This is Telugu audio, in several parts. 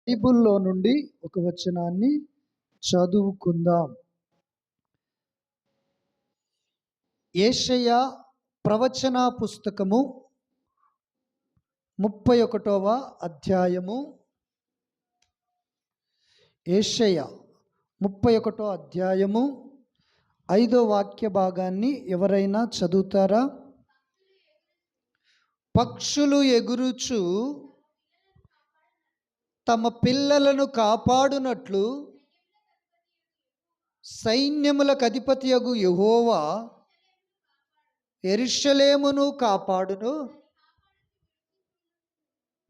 బైబిల్లో నుండి ఒక వచనాన్ని చదువుకుందాం. యెషయా ప్రవచన పుస్తకము 31వ అధ్యాయము. యెషయా 31వ అధ్యాయము 5వ వాక్య భాగాన్ని ఎవరైనా చదువుతారా? పక్షులు ఎగురుచు తమ పిల్లలను కాపాడునట్లు సైన్యములకు అధిపతియగు యెహోవా యెరూషలేమును కాపాడును.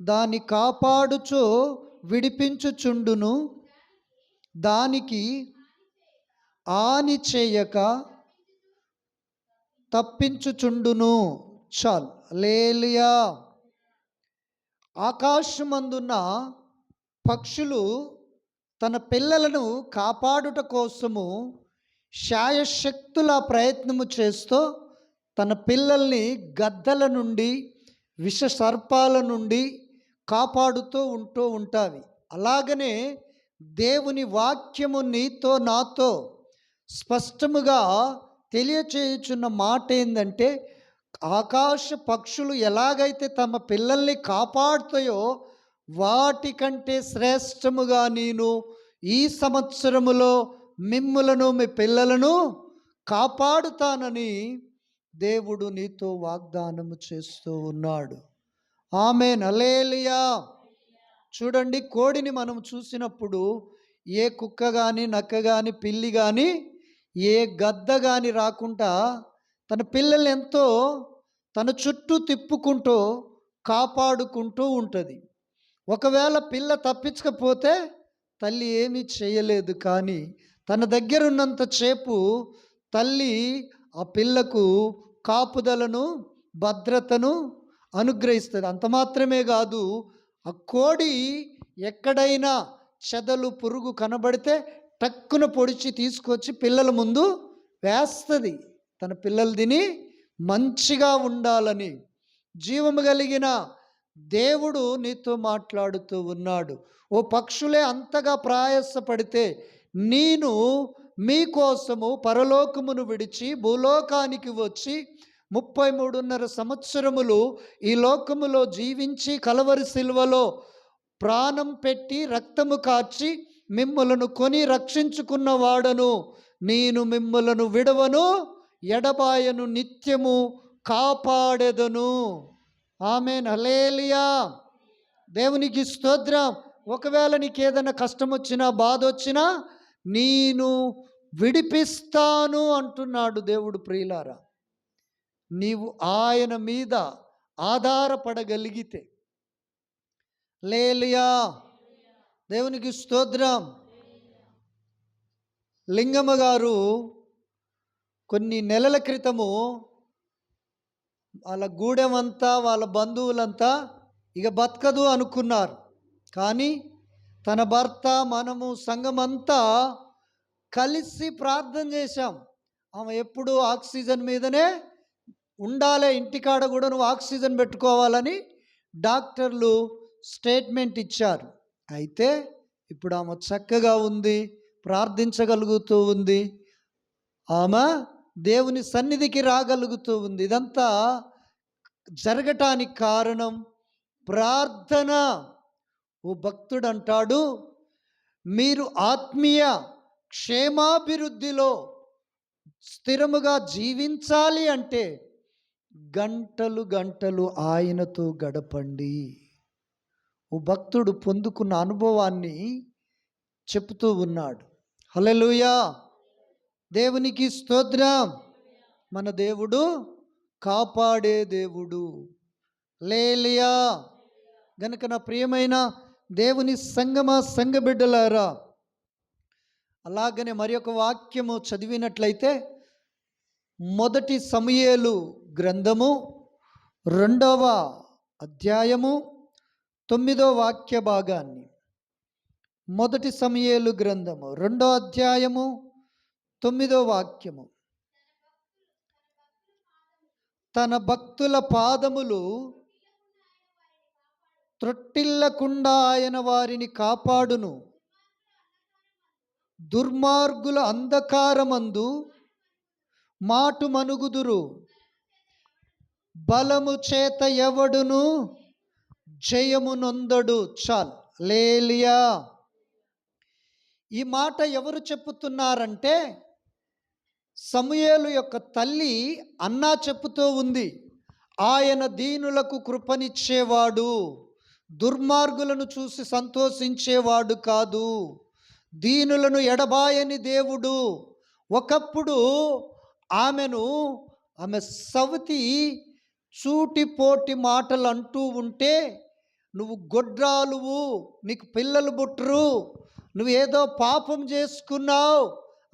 దాని కాపాడుచో విడిపించుచుండును, దానికి హాని చేయక తప్పించుచుండును. చాలు. హల్లెలూయా. ఆకాశమందున్న పక్షులు తన పిల్లలను కాపాడుట కోసము శాయశక్తుల ప్రయత్నము చేస్తూ తన పిల్లల్ని గద్దల నుండి, విష సర్పాల నుండి కాపాడుతూ ఉంటాయి. అలాగనే దేవుని వాక్యము నీతో నాతో స్పష్టముగా తెలియచేయుచున్న మాట ఏంటంటే, ఆకాశ పక్షులు ఎలాగైతే తమ పిల్లల్ని కాపాడుతాయో వాటికంటే శ్రేష్టముగా నేను ఈ సంవత్సరములో మిమ్ములను, మీ పిల్లలను కాపాడుతానని దేవుడు నీతో వాగ్దానము చేస్తూ ఉన్నాడు. ఆమేన్. హల్లెలూయా. చూడండి, కోడిని మనం చూసినప్పుడు ఏ కుక్క కానీ, నక్క కానీ, పిల్లి కానీ, ఏ గద్ద కానీ రాకుండా తన పిల్లల్ని ఎంతో తన చుట్టూ తిప్పుకుంటూ కాపాడుకుంటూ ఉంటుంది. ఒకవేళ పిల్ల తప్పించకపోతే తల్లి ఏమీ చేయలేదు, కానీ తన దగ్గర ఉన్నంత సేపు తల్లి ఆ పిల్లకు కాపుదలను, భద్రతను అనుగ్రహిస్తుంది. అంత మాత్రమే కాదు, ఆ కోడి ఎక్కడైనా చెదలు, పురుగు కనబడితే టక్కున పొడిచి తీసుకొచ్చి పిల్లల ముందు వేస్తుంది. తన పిల్లలు తిని మంచిగా ఉండాలని. జీవము కలిగిన దేవుడు నీతో మాట్లాడుతూ ఉన్నాడు. ఓ పక్షులే అంతగా ప్రయాసపడితే నేను మీకోసము పరలోకమును విడిచి భూలోకానికి వచ్చి 33.5 సంవత్సరములు ఈ లోకములో జీవించి కలవరి సిలువలో ప్రాణం పెట్టి రక్తము కార్చి మిమ్ములను కొని రక్షించుకున్న వాడను. నేను మిమ్ములను విడవను, ఎడబాయను, నిత్యము కాపాడెదను. ఆమేన్. హల్లెలూయా. దేవునికి స్తోత్రం. ఒకవేళ నీకు ఏదైనా కష్టం వచ్చినా, బాధ వచ్చినా నేను విడిపిస్తాను అంటున్నాడు దేవుడు. ప్రియులారా, నీవు ఆయన మీద ఆధారపడగలిగితే. హల్లెలూయా. దేవునికి స్తోత్రం. లింగమ్మ గారు కొన్ని నెలల క్రితము వాళ్ళ గూడెమంతా, వాళ్ళ బంధువులంతా ఇక బతకదు అనుకున్నారు. కానీ తన భర్త, మనము, సంఘమంతా కలిసి ప్రార్థన చేశాం. ఆమె ఎప్పుడు ఆక్సిజన్ మీదనే ఉండాలి, ఇంటికాడ కూడా నువ్వు ఆక్సిజన్ పెట్టుకోవాలని డాక్టర్లు స్టేట్మెంట్ ఇచ్చారు. అయితే ఇప్పుడు ఆమె చక్కగా ఉంది, ప్రార్థించగలుగుతూ ఉంది, ఆమె దేవుని సన్నిధికి రాగలుగుతూ ఉంది. ఇదంతా జరగటానికి కారణం ప్రార్థన. ఓ భక్తుడు అంటాడు, మీరు ఆత్మీయ క్షేమాభివృద్ధిలో స్థిరముగా జీవించాలి అంటే గంటలు గంటలు ఆయనతో గడపండి. ఓ భక్తుడు పొందుకున్న అనుభవాన్ని చెప్తూ ఉన్నాడు. హల్లెలూయా. దేవునికి స్తోత్రం. మన దేవుడు కాపాడే దేవుడు. హల్లెలూయా. గనుక నా ప్రియమైన దేవుని సంగమా, సంఘ బిడ్డలారా, అలాగనే మరి ఒక వాక్యము చదివినట్లయితే మొదటి సమూయేలు గ్రంథము 2వ అధ్యాయము 9వ వాక్య భాగాన్ని. మొదటి సమూయేలు గ్రంథము 2వ అధ్యాయము 9వ వాక్యము. తన భక్తుల పాదములు త్రొట్టిల్లకుండా ఆయన వారిని కాపాడును. దుర్మార్గుల అంధకారమందు మాటు మనుగుదురు. బలము చేత ఎవడును జయము నొందడు. చాలు. లేలియా. ఈ మాట ఎవరు చెప్పుతున్నారంటే సమూయేలు యొక్క తల్లి అన్నా చెప్పుతూ ఉంది. ఆయన దీనులకు కృపనిచ్చేవాడు, దుర్మార్గులను చూసి సంతోషించేవాడు కాదు, దీనులను ఎడబాయని దేవుడు. ఒకప్పుడు ఆమె సవతి చూటిపోటి మాటలు అంటూ ఉంటే, నువ్వు గొడ్రాలువు, నీకు పిల్లలు పుట్టరు, నువ్వు ఏదో పాపం చేసుకున్నావు,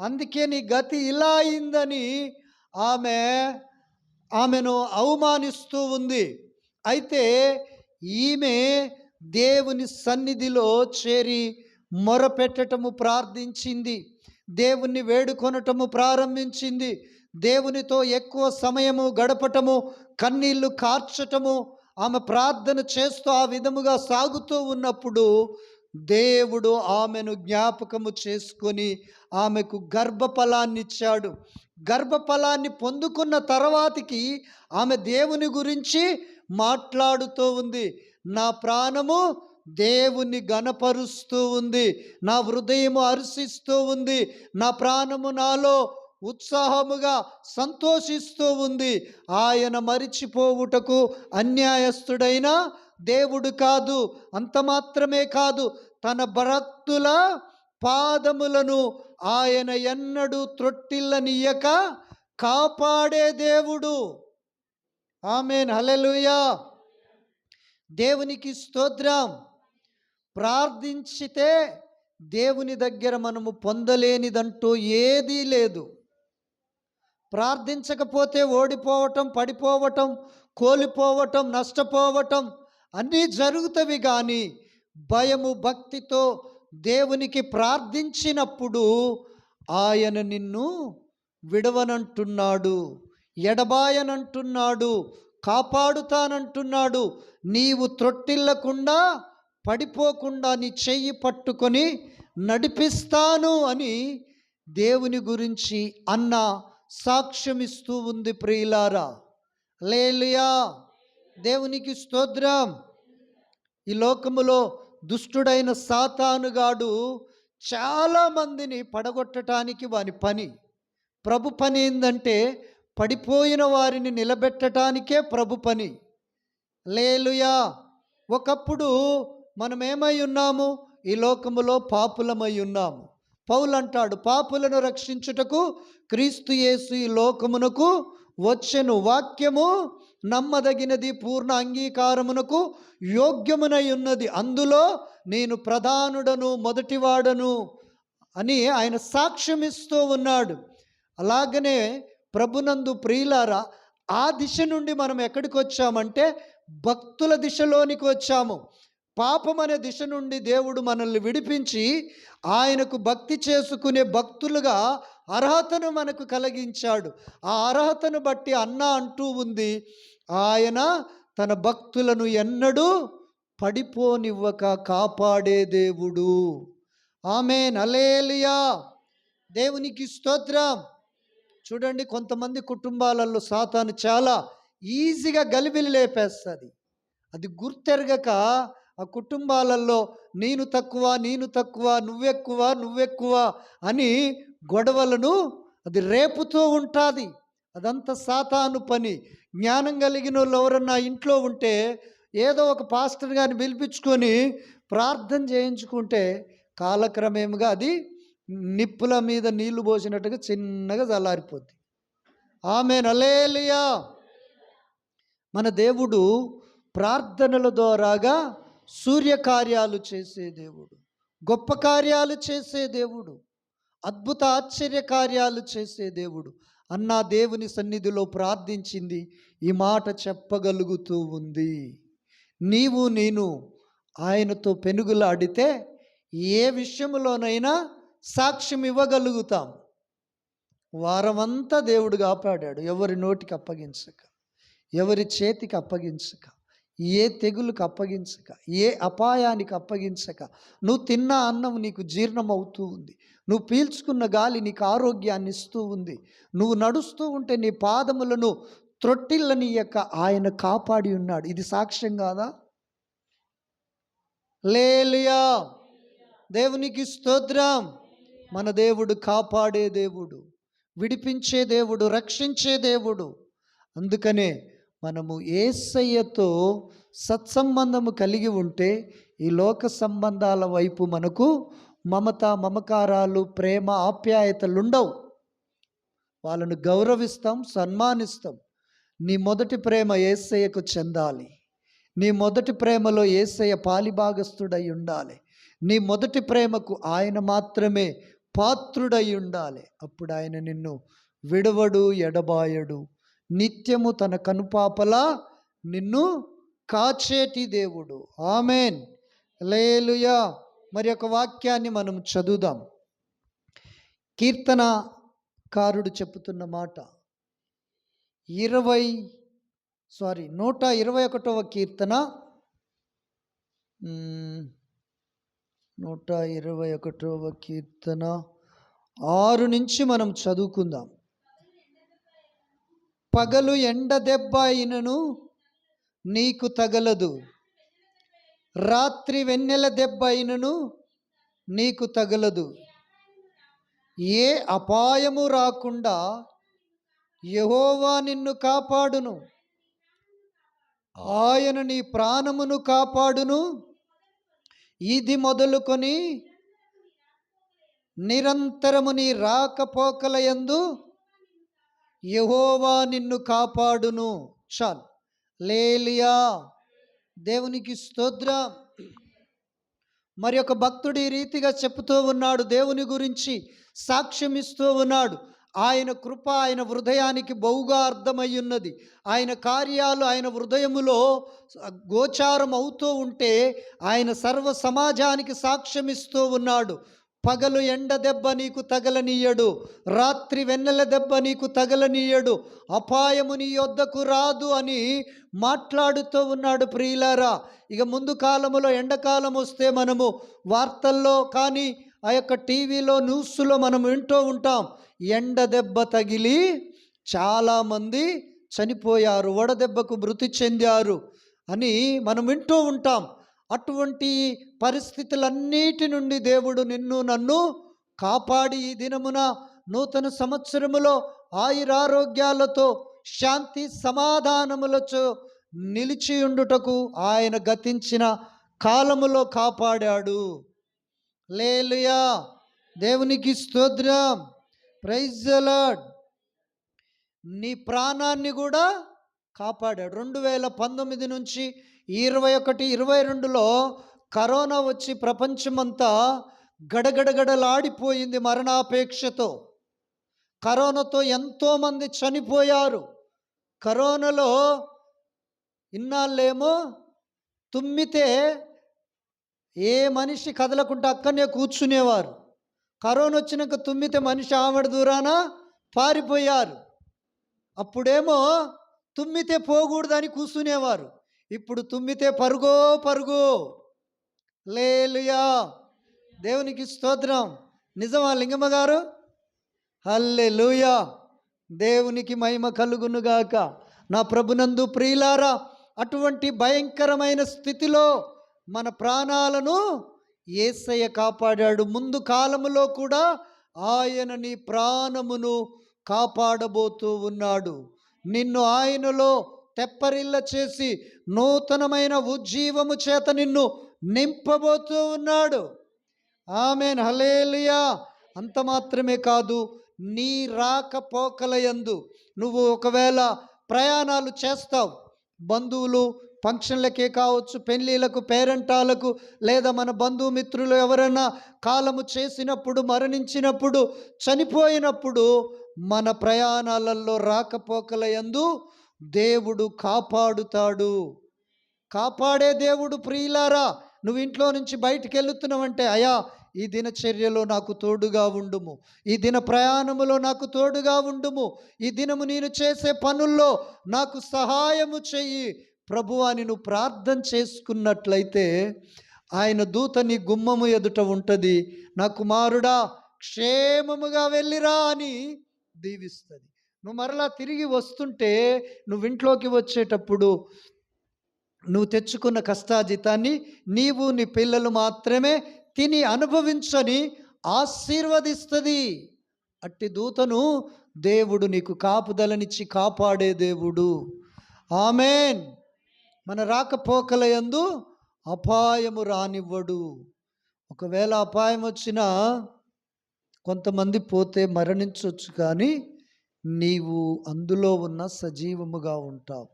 అందుకే నీ గతి ఇలా అయిందని ఆమెను అవమానిస్తూ ఉంది. అయితే ఈమె దేవుని సన్నిధిలో చేరి మొరపెట్టటము ప్రార్థించింది, దేవుణ్ణి వేడుకొనటము ప్రారంభించింది, దేవునితో ఎక్కువ సమయము గడపటము, కన్నీళ్లు కార్చటము, ఆమె ప్రార్థన చేస్తూ ఆ విధముగా సాగుతూ ఉన్నప్పుడు దేవుడు ఆమెను జ్ఞాపకము చేసుకొని ఆమెకు గర్భఫలాన్ని ఇచ్చాడు. గర్భఫలాన్ని పొందుకున్న తర్వాతికి ఆమె దేవుని గురించి మాట్లాడుతూ ఉంది. నా ప్రాణము దేవుని గణపరుస్తూ ఉంది, నా హృదయము హర్షిస్తూ ఉంది, నా ప్రాణము నాలో ఉత్సాహముగా సంతోషిస్తూ ఉంది. ఆయన మరిచిపోవుటకు అన్యాయస్తుడైన దేవుడు కాదు. అంత మాత్రమే కాదు, తన భక్తుల పాదములను ఆయన ఎన్నడూ త్రొట్టిల్లనియ్యక కాపాడే దేవుడు. ఆమేన్. హల్లెలూయా. దేవునికి స్తోత్రం. ప్రార్థించితే దేవుని దగ్గర మనము పొందలేనిదంటూ ఏదీ లేదు. ప్రార్థించకపోతే ఓడిపోవటం, పడిపోవటం, కోల్పోవటం, నష్టపోవటం అన్నీ జరుగుతవి. కానీ భయము భక్తితో దేవునికి ప్రార్థించినప్పుడు ఆయన నిన్ను విడవనంటున్నాడు, ఎడబాయనంటున్నాడు, కాపాడుతానంటున్నాడు. నీవు త్రొట్టిల్లకుండా పడిపోకుండా నీ చెయ్యి పట్టుకొని నడిపిస్తాను అని దేవుని గురించి అన్న సాక్ష్యమిస్తూ ఉంది. ప్రియులారా, హల్లెలూయా. దేవునికి స్తోత్రం. ఈ లోకములో దుష్టుడైన సాతానుగాడు చాలామందిని పడగొట్టడానికి వాని పని. ప్రభు పని ఏందంటే పడిపోయిన వారిని నిలబెట్టడానికే ప్రభు పని. హల్లెలూయా. ఒకప్పుడు మనం ఏమై ఉన్నాము? ఈ లోకములో పాపులమై ఉన్నాము. పౌలు అంటాడు, పాపులను రక్షించుటకు క్రీస్తు యేసు ఈ లోకమునకు వచ్చెను, వాక్యము నమ్మదగినది, పూర్ణ అంగీకారమునకు యోగ్యమునై ఉన్నది, అందులో నేను ప్రధానుడను, మొదటివాడను అని ఆయన సాక్ష్యమిస్తూ ఉన్నాడు. అలాగనే ప్రభునందు ప్రియులారా, ఆ దిశ నుండి మనం ఎక్కడికి వచ్చామంటే భక్తుల దిశలోనికి వచ్చాము. పాపం అనే దిశ నుండి దేవుడు మనల్ని విడిపించి ఆయనకు భక్తి చేసుకునే భక్తులుగా అర్హతను మనకు కలిగించాడు. ఆ అర్హతను బట్టి అన్న అంటూ ఉంది, ఆయన తన భక్తులను ఎన్నడూ పడిపోనివ్వక కాపాడే దేవుడు. ఆమేన్. హల్లెలూయా. దేవునికి స్తోత్రం. చూడండి, కొంతమంది కుటుంబాలలో సాతాను చాలా ఈజీగా గలిబిలి లేపేస్తుంది. అది గుర్తెరగక ఆ కుటుంబాలలో నేను తక్కువ, నేను తక్కువ, నువ్వెక్కువ అని గొడవలను అది రేపుతూ ఉంటుంది. అదంతా సాతాను పని. జ్ఞానం కలిగిన వాళ్ళు ఎవరన్నా ఇంట్లో ఉంటే ఏదో ఒక పాస్టర్ గారిని పిలిపించుకొని ప్రార్థన చేయించుకుంటే కాలక్రమేముగా అది నిప్పుల మీద నీళ్లు పోసినట్టుగా చిన్నగా చల్లారిపోద్ది. ఆమేన్. హల్లెలూయా. మన దేవుడు ప్రార్థనల ద్వారాగా సూర్యకార్యాలు చేసే దేవుడు, గొప్ప కార్యాలు చేసే దేవుడు, అద్భుత ఆశ్చర్య కార్యాలు చేసే దేవుడు. అన్నా దేవుని సన్నిధిలో ప్రార్థించింది ఈ మాట చెప్పగలుగుతూ ఉంది. నీవు నేను ఆయనతో పెనుగులాడితే ఏ విషయంలోనైనా సాక్ష్యం ఇవ్వగలుగుతాం. వారమంతా దేవుడు కాపాడాడు, ఎవరి నోటికి అప్పగించక, ఎవరి చేతికి అప్పగించక, ఏ తెగులుకు అప్పగించక, ఏ అపాయానికి అప్పగించక, నువ్వు తిన్న అన్నం నీకు జీర్ణం అవుతూ ఉంది, నువ్వు పీల్చుకున్న గాలి నీకు ఆరోగ్యాన్ని ఇస్తూ ఉంది, నువ్వు నడుస్తూ ఉంటే నీ పాదములను త్రొట్టిల్లనీయక ఆయన కాపాడి ఉన్నాడు. ఇది సాక్ష్యం కాదా? హల్లెలూయా, దేవునికి స్తోత్రం. మన దేవుడు కాపాడే దేవుడు, విడిపించే దేవుడు, రక్షించే దేవుడు. అందుకనే మనము యేసయ్యతో సత్సంబంధము కలిగి ఉంటే ఈ లోక సంబంధాల వైపు మనకు మమత, మమకారాలు, ప్రేమ, ఆప్యాయతలుండవు. వాళ్ళను గౌరవిస్తాం, సన్మానిస్తాం. నీ మొదటి ప్రేమ యేసయ్యకు చెందాలి. నీ మొదటి ప్రేమలో యేసయ్య పాలిభాగస్థుడై ఉండాలి. నీ మొదటి ప్రేమకు ఆయన మాత్రమే పాత్రుడై ఉండాలి. అప్పుడు ఆయన నిన్ను విడవడు, ఎడబాయడు. నిత్యము తన కనుపాపలా నిన్ను కాచేటి దేవుడు. ఆమెన్, హల్లెలూయా. మరి ఒక వాక్యాన్ని మనం చదువుదాం. కీర్తనకారుడు చెప్పుతున్న మాట 121వ కీర్తన 121వ కీర్తన 6 నుంచి మనం చదువుకుందాం. పగలు ఎండ దెబ్బ అయినను నీకు తగలదు, రాత్రి వెన్నెల దెబ్బ అయినను నీకు తగలదు. ఏ అపాయము రాకుండా యెహోవా నిన్ను కాపాడును. ఆయన నీ ప్రాణమును కాపాడును. ఇది మొదలుకొని నిరంతరము నీ రాకపోకల యందు యెహోవా నిన్ను కాపాడును. చాలు. హల్లెలూయా, దేవునికి స్తోత్రం. మరి ఒక భక్తుడు ఈ రీతిగా చెప్తూ ఉన్నాడు, దేవుని గురించి సాక్ష్యం ఇస్తూ ఉన్నాడు. ఆయన కృప ఆయన హృదయానికి బహుగా అర్థమయ్యున్నది. ఆయన కార్యాలు ఆయన హృదయములో గోచారం అవుతూ ఉంటే ఆయన సర్వ సమాజానికి సాక్ష్యం ఇస్తూ ఉన్నాడు. పగలు ఎండ దెబ్బ నీకు తగలనీయడు, రాత్రి వెన్నెల దెబ్బ నీకు తగలనీయడు, అపాయము నీ యొద్దకు రాదు అని మాట్లాడుతూ ఉన్నాడు. ప్రియులారా, ఇక ముందు కాలములో ఎండాకాలం వస్తే మనము వార్తల్లో కానీ ఆ యొక్క టీవీలో న్యూస్లో మనం వింటూ ఉంటాం, ఎండ దెబ్బ తగిలి చాలామంది చనిపోయారు, వడదెబ్బకు మృతి చెందారు అని మనం వింటూ ఉంటాం. అటువంటి పరిస్థితులన్నిటి నుండి దేవుడు నిన్ను నన్ను కాపాడి ఈ దినమున నూతన సంవత్సరములో ఆయురారోగ్యాలతో శాంతి సమాధానములతో నిలిచి ఉండుటకు ఆయన గతించిన కాలములో కాపాడాడు. హల్లెలూయా, దేవునికి స్తోత్రం. Praise the lord. నీ ప్రాణాన్ని కూడా కాపాడాడు. 2019 నుంచి 21, 22లో కరోనా వచ్చి ప్రపంచమంతా గడగడగడలాడిపోయింది మరణాపేక్షతో. కరోనాతో ఎంతోమంది చనిపోయారు. కరోనాలో ఇన్నాళ్ళేమో తుమ్మితే ఏ మనిషి కదలకుండా అక్కడనే కూర్చునేవారు. కరోనా వచ్చినాక తుమ్మితే మనిషి ఆవిడ దూరాన పారిపోయారు. అప్పుడేమో తుమ్మితే పోకూడదని కూర్చునేవారు. ఇప్పుడు తుమ్మితే పరుగో పరుగు. హల్లెలూయా, దేవునికి స్తోత్రం. నిజమా లింగమ్మ గారు? హల్లెలూయా, దేవునికి మహిమ కలుగునుగాక. నా ప్రభునందు ప్రియులారా, అటువంటి భయంకరమైన స్థితిలో మన ప్రాణాలను యేసయ్య కాపాడాడు. ముందు కాలములో కూడా ఆయన నీ ప్రాణమును కాపాడబోతూ ఉన్నాడు. నిన్ను ఆయనలో తెప్పరిల్ల చేసి నూతనమైన ఉజ్జీవము చేత నిన్ను నింపబోతూ ఉన్నాడు. ఆమేన్, హల్లెలూయా. అంత మాత్రమే కాదు, నీ రాకపోకల యందు నువ్వు ఒకవేళ ప్రయాణాలు చేస్తావు, బంధువులు ఫంక్షన్లకే కావచ్చు, పెళ్ళిళ్ళకు, పేరెంటాలకు, లేదా మన బంధుమిత్రులు ఎవరైనా కాలము చేసినప్పుడు, మరణించినప్పుడు, చనిపోయినప్పుడు మన ప్రయాణాలలో రాకపోకల యందు దేవుడు కాపాడుతాడు. కాపాడే దేవుడు. ప్రియులారా, నువ్వు ఇంట్లో నుంచి బయటికి వెళుతున్నావంటే, అయ్యా ఈ దినచర్యలో నాకు తోడుగా ఉండుము, ఈ దిన ప్రయాణములో నాకు తోడుగా ఉండుము, ఈ దినము నేను చేసే పనుల్లో నాకు సహాయము చెయ్యి, ప్రభువా అని నువ్వు ప్రార్థన చేసుకున్నట్లయితే ఆయన దూత నీ గుమ్మము ఎదుట ఉంటుంది. నా కుమారుడా క్షేమముగా వెళ్ళిరా అని దీవిస్తుంది. నువ్వు మరలా తిరిగి వస్తుంటే, నువ్వు ఇంట్లోకి వచ్చేటప్పుడు నువ్వు తెచ్చుకున్న కష్టాజితాన్ని నీవు నీ పిల్లలు మాత్రమే తిని అనుభవించని ఆశీర్వదిస్తుంది. అట్టి దూతను దేవుడు నీకు కాపుదలనిచ్చి కాపాడే దేవుడు. ఆమేన్. మన రాకపోకల యందు అపాయము రానివ్వడు. ఒకవేళ అపాయం వచ్చినా కొంతమంది పోతే మరణించవచ్చు, కానీ నీవు అందులో ఉన్న సజీవముగా ఉంటావు.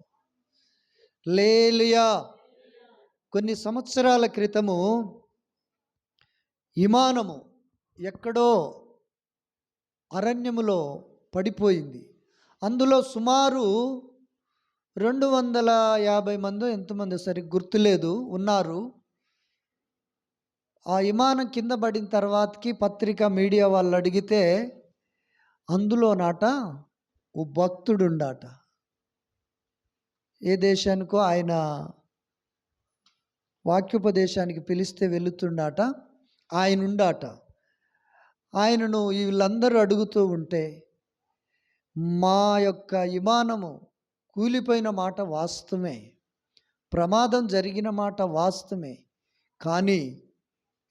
హల్లెలూయా. కొన్ని సంవత్సరాల క్రితము విమానము ఎక్కడో అరణ్యములో పడిపోయింది. అందులో సుమారు 250 మందో ఎంతమంది సరిగ్గా గుర్తులేదు ఉన్నారు. ఆ విమానం కింద పడిన తర్వాతకి పత్రిక మీడియా వాళ్ళు అడిగితే అందులో నాట ఓ భక్తుడుండాట. ఏ దేశానికో ఆయన వాక్యోపదేశానికి పిలిస్తే వెళుతుండాట. ఆయనుండాట. ఆయనను వీళ్ళందరూ అడుగుతూ ఉంటే, మా యొక్క విమానము కూలిపోయిన మాట వాస్తవమే, ప్రమాదం జరిగిన మాట వాస్తవమే, కానీ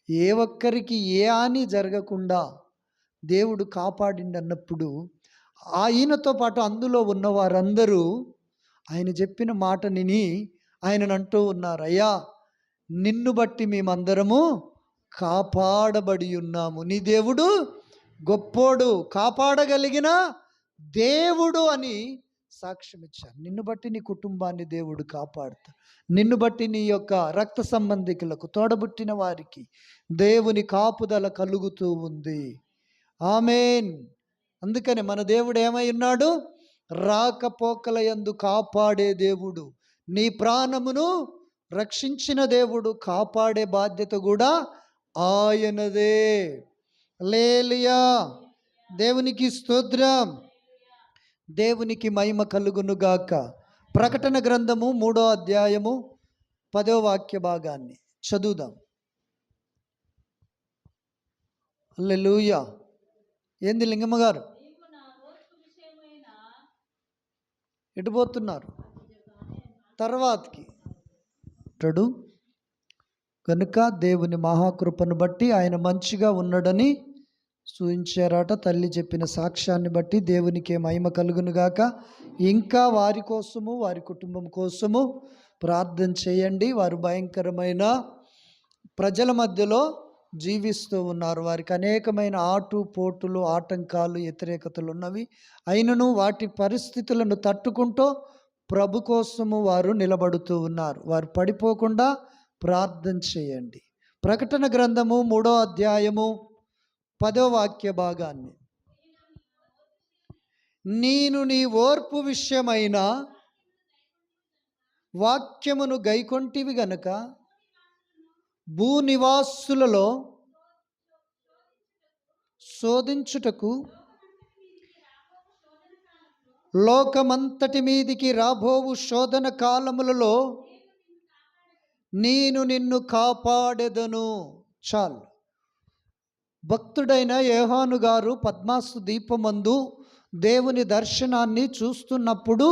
ఏ ఒక్కరికి ఏ హాని జరగకుండా దేవుడు కాపాడిండన్నప్పుడు ఆయనతో పాటు అందులో ఉన్న వారందరూ ఆయన చెప్పిన మాటని ఆయనను అంటూ ఉన్నారు, అయ్యా నిన్ను బట్టి మేమందరము కాపాడబడి ఉన్నాము. నీ దేవుడు గొప్పోడు, కాపాడగలిగిన దేవుడు అని సాక్ష్యం ఇచ్చారు. నిన్ను బట్టి నీ కుటుంబాన్ని దేవుడు కాపాడుతాడు. నిన్ను బట్టి నీ యొక్క రక్త సంబంధికులకు, తోడబుట్టిన వారికి దేవుని కాపుదల కలుగుతూ ఉంది. ఆమేన్. అందుకని మన దేవుడు ఏమై ఉన్నాడు? రాకపోకల యందు కాపాడే దేవుడు. నీ ప్రాణమును రక్షించిన దేవుడు. కాపాడే బాధ్యత కూడా ఆయనదే. హల్లెలూయా. దేవునికి స్తోత్రం. దేవునికి మహిమ కలుగునుగాక. ప్రకటన గ్రంథము 3వ అధ్యాయము 10వ వాక్య భాగాన్ని చదువుదాం. హల్లెలూయా. ఏంది లింగమ్మ గారు ఎటుపోతున్నారు? తర్వాతకి అంటాడు, కనుక దేవుని మహాకృపను బట్టి ఆయన మంచిగా ఉన్నాడని సూచించారట. తల్లి చెప్పిన సాక్ష్యాన్ని బట్టి దేవునికి మహిమ కలుగునుగాక. ఇంకా వారి కోసము, వారి కుటుంబం కోసము ప్రార్థన చేయండి. వారు భయంకరమైన ప్రజల మధ్యలో జీవిస్తూ ఉన్నారు. వారికి అనేకమైన ఆటుపోటులు, ఆటంకాలు, వ్యతిరేకతలు ఉన్నవి. అయినను వాటి పరిస్థితులను తట్టుకుంటూ ప్రభు కోసము వారు నిలబడుతూ ఉన్నారు. వారు పడిపోకుండా ప్రార్థన చేయండి. ప్రకటన గ్రంథము 3వ అధ్యాయము 10వ వాక్య భాగాన్ని, నేను నీ ఓర్పు విషయమైన వాక్యమును గైకొంటివి గనుక భూనివాసులలో శోధించుటకు లోకమంతటి మీదికి రాబోవు శోధన కాలములలో నేను నిన్ను కాపాడెదను. చాలు. భక్తుడైన యోహాను గారు పద్మాసు దీపమందు దేవుని దర్శనాన్ని చూస్తున్నప్పుడు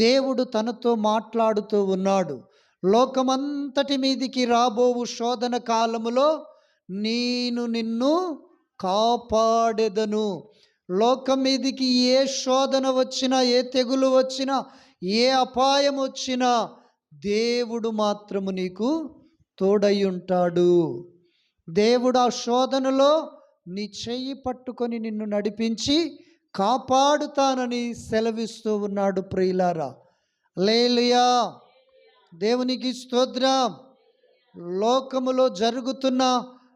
దేవుడు తనతో మాట్లాడుతూ ఉన్నాడు. లోకమంతటి మీదికి రాబోవు శోధన కాలములో నేను నిన్ను కాపాడెదను. లోకం మీదికి ఏ శోధన వచ్చినా, ఏ తెగులు వచ్చినా, ఏ అపాయం వచ్చినా దేవుడు మాత్రము నీకు తోడై ఉంటాడు. దేవుడు ఆ శోధనలో నీ చెయ్యి పట్టుకొని నిన్ను నడిపించి కాపాడుతానని సెలవిస్తూ ఉన్నాడు. ప్రియులారా, హల్లెలూయా. దేవునికి స్తోత్రం. లోకములో జరుగుతున్న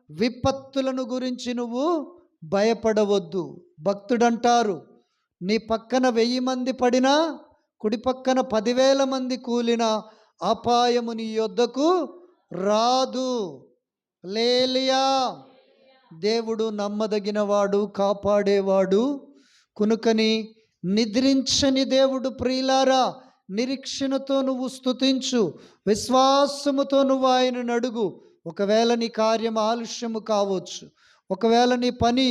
విపత్తులను గురించి నువ్వు భయపడవద్దు. భక్తుడంటారు, నీ పక్కన 1000 మంది పడినా, కుడి పక్కన 10,000 మంది కూలినా అపాయము నీ యొద్దకు రాదు. హల్లెలూయా. దేవుడు నమ్మదగినవాడు, కాపాడేవాడు. కునుకని నిద్రించని దేవుడు. ప్రియులారా, నిరీక్షణతో నువ్వు స్తుతించు, విశ్వాసముతో నువ్వు ఆయనను అడుగు. ఒకవేళ నీ కార్యం ఆలస్యము కావచ్చు, ఒకవేళ నీ పని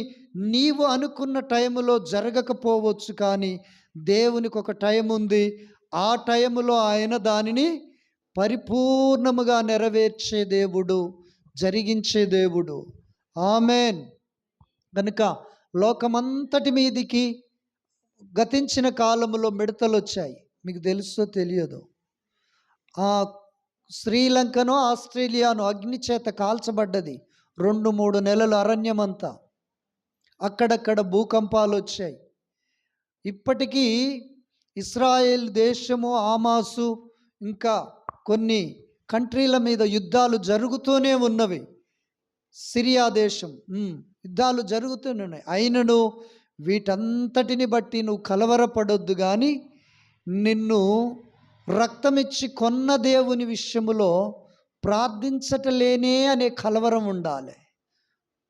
నీవు అనుకున్న టైములో జరగకపోవచ్చు, కానీ దేవునికి ఒక టైం ఉంది. ఆ టైములో ఆయన దానిని పరిపూర్ణముగా నెరవేర్చే దేవుడు, జరిగించే దేవుడు. ఆమెన్. కనుక లోకమంతటి మీదికి గతించిన కాలములో మిడతలు వచ్చాయి. మీకు తెలుసో తెలియదో, ఆ శ్రీలంకను ఆస్ట్రేలియాను అగ్ని చేత కాల్చబడ్డది. 2-3 నెలలు అరణ్యమంతా, అక్కడక్కడ భూకంపాలు వచ్చాయి. ఇప్పటికీ ఇస్రాయేల్ దేశము, ఆమాసు, ఇంకా కొన్ని కంట్రీల మీద యుద్ధాలు జరుగుతూనే ఉన్నవి. సిరియా దేశం యుద్ధాలు జరుగుతూనే ఉన్నాయి. అయినను వీటంతటిని బట్టి నువ్వు కలవరపడొద్దు, కానీ నిన్ను రక్తమిచ్చి కొన్న దేవుని విషయములో ప్రార్థించటలేనే అనే కలవరం ఉండాలి,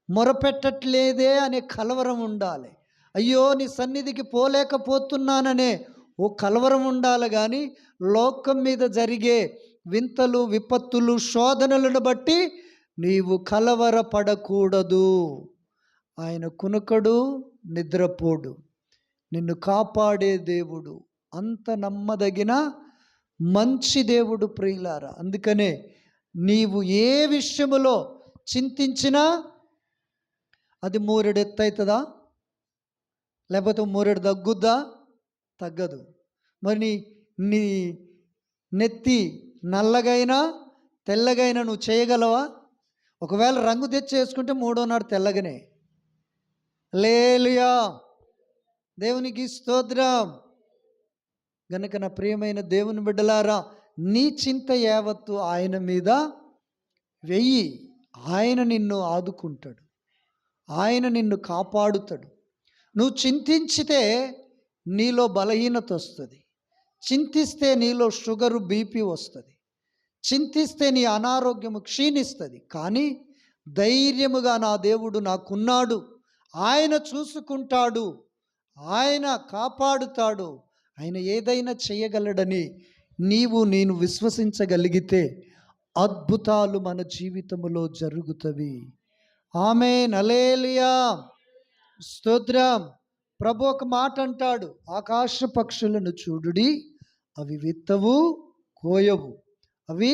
మొరపెట్టట్లేదే అనే కలవరం ఉండాలి. అయ్యో నీ సన్నిధికి పోలేకపోతున్నాననే ఓ కలవరం ఉండాలి. కానీ లోకం మీద జరిగే వింతలు, విపత్తులు, శోధనలను బట్టి నీవు కలవరపడకూడదు. ఆయన కునుకడు, నిద్రపోడు, నిన్ను కాపాడే దేవుడు, అంత నమ్మదగిన మంచి దేవుడు ప్రియులారా. అందుకనే నీవు ఏ విషయములో చింతించినా అది మూరెడు ఎత్తవుతుందా, లేకపోతే మూరెడు తగ్గుద్దా? తగ్గదు. మరి నీ నెత్తి నల్లగైనా తెల్లగైనా నువ్వు చేయగలవా? ఒకవేళ రంగు తెచ్చేసుకుంటే 3వ నాడు తెల్లగనే. హల్లెలూయా, దేవునికి స్తోత్రం. గనుక నా ప్రియమైన దేవుని బిడ్డలారా, నీ చింత యావత్తు ఆయన మీద వెయ్యి. ఆయన నిన్ను ఆదుకుంటాడు, ఆయన నిన్ను కాపాడుతాడు. నువ్వు చింతించితే నీలో బలహీనత వస్తుంది, చింతిస్తే నీలో షుగరు, బీపీ వస్తుంది, చింతిస్తే నీ అనారోగ్యము క్షీణిస్తుంది. కానీ ధైర్యముగా నా దేవుడు నాకున్నాడు, ఆయన చూసుకుంటాడు, ఆయన కాపాడుతాడు, ఆయన ఏదైనా చేయగలడని నేను విశ్వసించగలిగితే అద్భుతాలు మన జీవితంలో జరుగుతవి. ఆమేన్, హల్లెలూయా, స్తోత్రం. ప్రభు ఒక మాట అంటాడు, ఆకాశ పక్షులను చూడుడి, అవి విత్తవు, కోయవు, అవి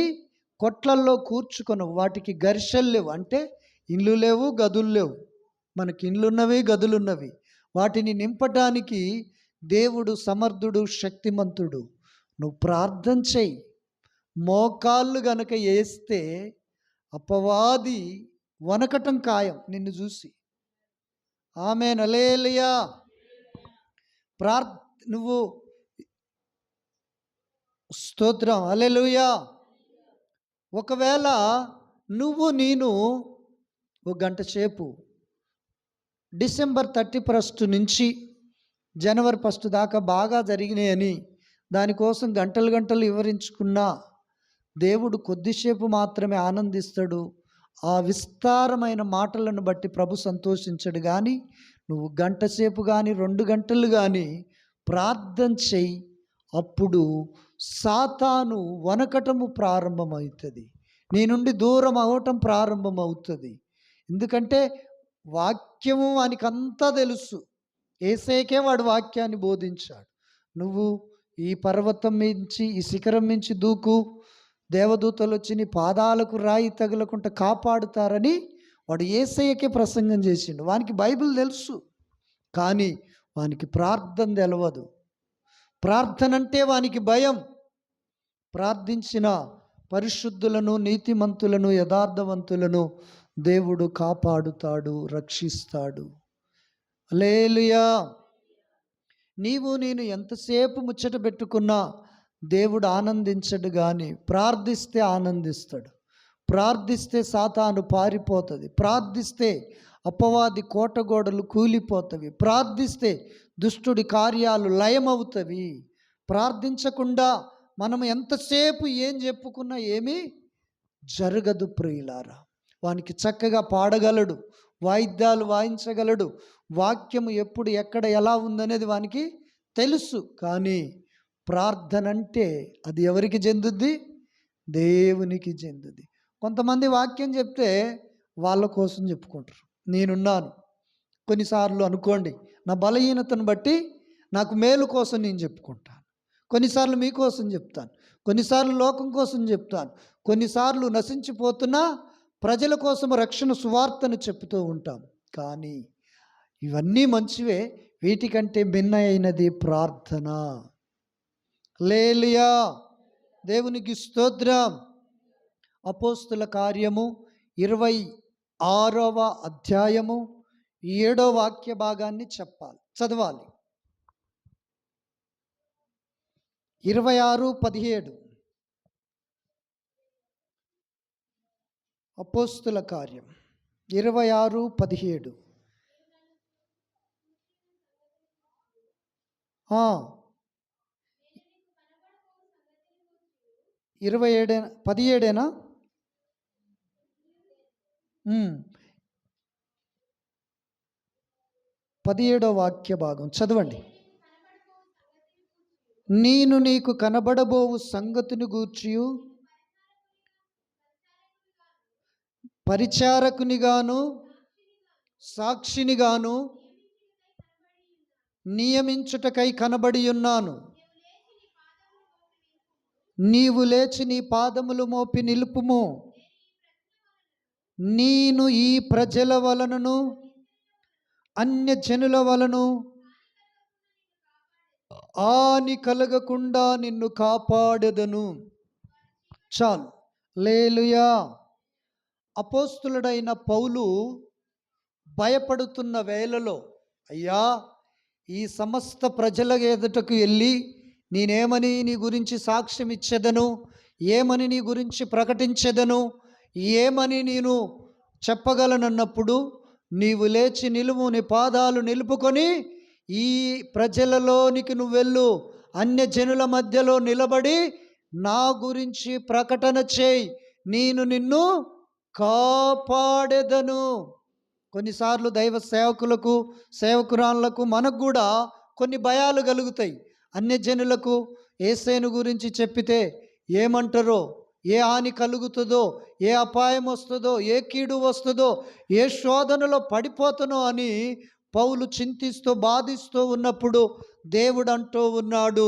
కొట్లల్లో కూర్చుకొనవు, వాటికి గర్షలు లేవు. అంటే ఇండ్లు లేవు, గదులు లేవు. మనకి ఇండ్లున్నవి, గదులున్నవి. వాటిని నింపటానికి దేవుడు సమర్థుడు, శక్తిమంతుడు. నువ్వు ప్రార్థన చెయ్యి. మోకాళ్ళు గనక వేస్తే అపవాది వనకటం ఖాయం నిన్ను చూసి. ఆమేన్, హల్లెలూయా. నువ్వు స్తోత్రం, హల్లెలూయా. ఒకవేళ నేను ఒక గంట సేపు డిసెంబర్ 31 నుంచి జనవరి 1 దాకా బాగా జరిగినాయని దానికోసం గంటలు గంటలు వివరించుకున్నా, దేవుడు కొద్దిసేపు మాత్రమే ఆనందిస్తాడు. ఆ విస్తారమైన మాటలను బట్టి ప్రభు సంతోషించడు. కానీ నువ్వు గంట సేపు కానీ 2 గంటలు కానీ ప్రార్థన చెయ్యి, అప్పుడు సాతాను వనకటము ప్రారంభమవుతుంది, నీ నుండి దూరం అవటం ప్రారంభమవుతుంది. ఎందుకంటే వాక్యము వానికి అంతా తెలుసు. యేసేకే వాడు వాక్యాన్ని బోధించాడు. నువ్వు ఈ పర్వతం మించి, ఈ శిఖరం మించి దూకు, దేవదూతలు వచ్చి నీ పాదాలకు రాయి తగలకుండా కాపాడుతారని వాడు యేసయ్యకే ప్రసంగం చేసిండు. వానికి బైబిల్ తెలుసు, కానీ వానికి ప్రార్థన తెలవదు. ప్రార్థన అంటే వానికి భయం. ప్రార్థించిన పరిశుద్ధులను, నీతిమంతులను, యథార్థవంతులను దేవుడు కాపాడుతాడు, రక్షిస్తాడు. హల్లెలూయా. నేను ఎంతసేపు ముచ్చట పెట్టుకున్నా దేవుడు ఆనందించడు, కానీ ప్రార్థిస్తే ఆనందిస్తాడు. ప్రార్థిస్తే సాతాను పారిపోతుంది, ప్రార్థిస్తే అపవాది కోటగోడలు కూలిపోతవి, ప్రార్థిస్తే దుష్టుడి కార్యాలు లయమవుతవి. ప్రార్థించకుండా మనం ఎంతసేపు ఏం చెప్పుకున్నా ఏమీ జరగదు ప్రియులారా. వానికి చక్కగా పాడగలడు, వాయిద్యాలు వాయించగలడు, వాక్యము ఎప్పుడు ఎక్కడ ఎలా ఉందనేది వానికి తెలుసు. కానీ ప్రార్థన అంటే అది ఎవరికి చెందుద్ది? దేవునికి చెందుద్ది. కొంతమంది వాక్యం చెప్తే వాళ్ళ కోసం చెప్పుకుంటారు. నేనున్నాను. కొన్నిసార్లు అనుకోండి, నా బలహీనతను బట్టి నాకు మేలు కోసం నేను చెప్పుకుంటాను. కొన్నిసార్లు మీకోసం చెప్తాను, కొన్నిసార్లు లోకం కోసం చెప్తాను, కొన్నిసార్లు నశించిపోతున్న ప్రజల కోసం రక్షణ సువార్తను చెప్తూ ఉంటాం. కానీ ఇవన్నీ మంచివే, వీటికంటే భిన్న అయినది ప్రార్థన. హల్లెలూయా, దేవునికి స్తోత్రం. అపోస్తుల కార్యము 26వ అధ్యాయము 7వ వాక్య భాగాన్ని చదవాలి. 26:17 అపోస్తుల కార్యం 26:17. 27 17ఏనా? 17వ వాక్య భాగం చదవండి. నేను నీకు కనబడబోవు సంగతిని గూర్చియు పరిచారకునిగాను సాక్షినిగాను నియమించుటకై కనబడి ఉన్నాను. నీవు లేచి నీ పాదములు మోపి నిలుపుము. నేను ఈ ప్రజల వలనను అన్యజనుల వలను హాని కలగకుండా నిన్ను కాపాడెదను. చాలు. హల్లెలూయా. అపోస్తులుడైన పౌలు భయపడుతున్న వేళలో, అయ్యా, ఈ సమస్త ప్రజల ఎదుటకు వెళ్ళి నేనేమని నీ గురించి సాక్ష్యం ఇచ్చేదను, ఏమని నీ గురించి ప్రకటించేదను, ఏమని నేను చెప్పగలనన్నప్పుడు, నీవు లేచి నిలువు, నీ పాదాలు నిలుపుకొని ఈ ప్రజలలోనికి నువ్వు వెళ్ళు, అన్యజనుల మధ్యలో నిలబడి నా గురించి ప్రకటన చేయి, నేను నిన్ను కాపాడెదను. కొన్నిసార్లు దైవ సేవకులకు, సేవకురాళ్లకు, మనకు కూడా కొన్ని భయాలు కలుగుతాయి. అన్యజనులకు యేసయ్యను గురించి చెప్పితే ఏమంటారో, ఏ హాని కలుగుతుందో, ఏ అపాయం వస్తుందో, ఏ కీడు వస్తుందో, ఏ శోధనలో పడిపోతానో అని పౌలు చింతిస్తూ బాధిస్తూ ఉన్నప్పుడు దేవుడు అంటూ ఉన్నాడు,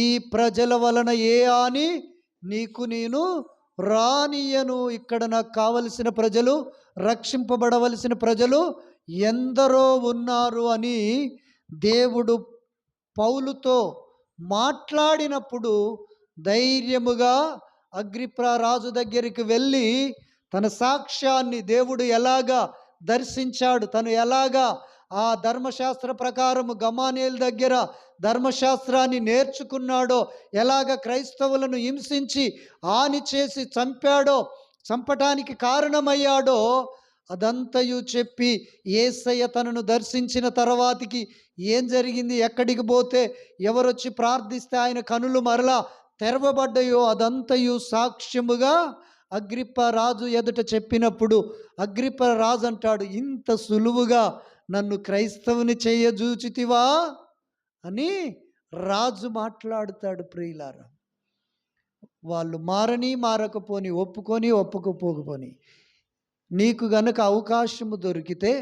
ఈ ప్రజల వలన ఏ హాని నీకు నేను రానియను. ఇక్కడ నాకు కావలసిన ప్రజలు, రక్షింపబడవలసిన ప్రజలు ఎందరో ఉన్నారు అని దేవుడు పౌలుతో మాట్లాడినప్పుడు ధైర్యముగా అగ్రిప్ప రాజు దగ్గరికి వెళ్ళి తన సాక్ష్యాన్ని దేవుడు ఎలాగా దర్శించాడు, తను ఎలాగా ఆ ధర్మశాస్త్ర ప్రకారము గమాలీయేలు దగ్గర ధర్మశాస్త్రాన్ని నేర్చుకున్నాడో, ఎలాగ క్రైస్తవులను హింసించి హాని చేసి చంపటానికి కారణమయ్యాడో అదంతయు చెప్పి, యేసయ్య తనను దర్శించిన తర్వాతికి ఏం జరిగింది, ఎక్కడికి పోతే ఎవరొచ్చి ప్రార్థిస్తే ఆయన కనులు మరలా తెరవబడ్డాయో అదంతయు సాక్ష్యముగా అగ్రిప్ప రాజు ఎదుట చెప్పినప్పుడు అగ్రిప్ప రాజు అంటాడు, ఇంత సులువుగా నన్ను క్రైస్తవుని చేయజూచితివా అని రాజు మాట్లాడుతాడు. ప్రియులారా, వాళ్ళు మారని మారకపోని, ఒప్పుకోకపోని, నీకు గనుక అవకాశము దొరికితే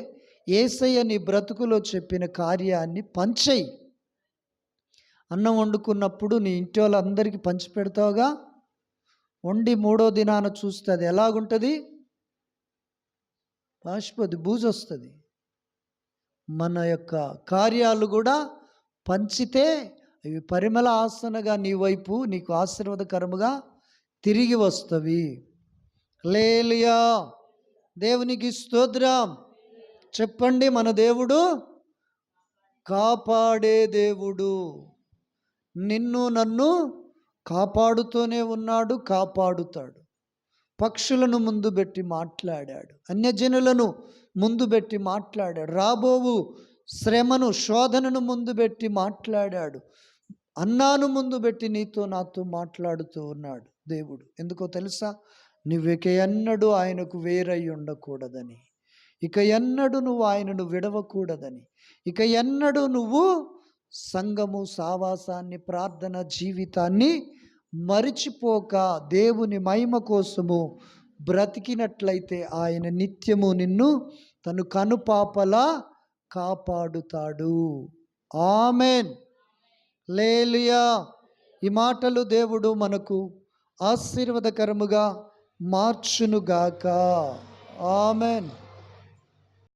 యేసయ్య నీ బ్రతుకులో చెప్పిన కార్యాన్ని పంచేయి. అన్నం వండుకున్నప్పుడు నీ ఇంటి వాళ్ళందరికీ పంచి పెడతావుగా, వండి 3వ దినాన చూస్తే అది ఎలాగుంటుంది? పాశిపోద్ది, బూజు వస్తుంది. మన యొక్క కార్యాలు కూడా పంచితే అవి పరిమళ ఆసనగా నీ వైపు నీకు ఆశీర్వాదకరముగా తిరిగి వస్తవి. హల్లెలూయా, దేవునికి స్తోత్రం. చెప్పండి, మన దేవుడు కాపాడే దేవుడు. నిన్ను నన్ను కాపాడుతూనే ఉన్నాడు, కాపాడుతాడు. పక్షులను ముందు పెట్టి మాట్లాడాడు, అన్యజనులను ముందు పెట్టి మాట్లాడాడు, రాబోవు శ్రమను, శోధనను ముందు పెట్టి మాట్లాడాడు, అన్నాను ముందు పెట్టి నీతో నాతో మాట్లాడుతూ ఉన్నాడు దేవుడు. ఎందుకో తెలుసా? నువ్విక ఎన్నడూ ఆయనకు వేరై ఉండకూడదని, ఇక ఎన్నడూ నువ్వు ఆయనను విడవకూడదని, ఇక ఎన్నడూ నువ్వు సంఘము సావాసాన్ని, ప్రార్థన జీవితాన్ని మరిచిపోక దేవుని మహిమ కోసము బ్రతికినట్లయితే ఆయన నిత్యము నిన్ను తను కనుపాపలా కాపాడుతాడు. ఆమెన్. హల్లెలూయా. ఈ మాటలు దేవుడు మనకు ఆశీర్వాదకరముగా మార్చునుగాక. ఆమెన్.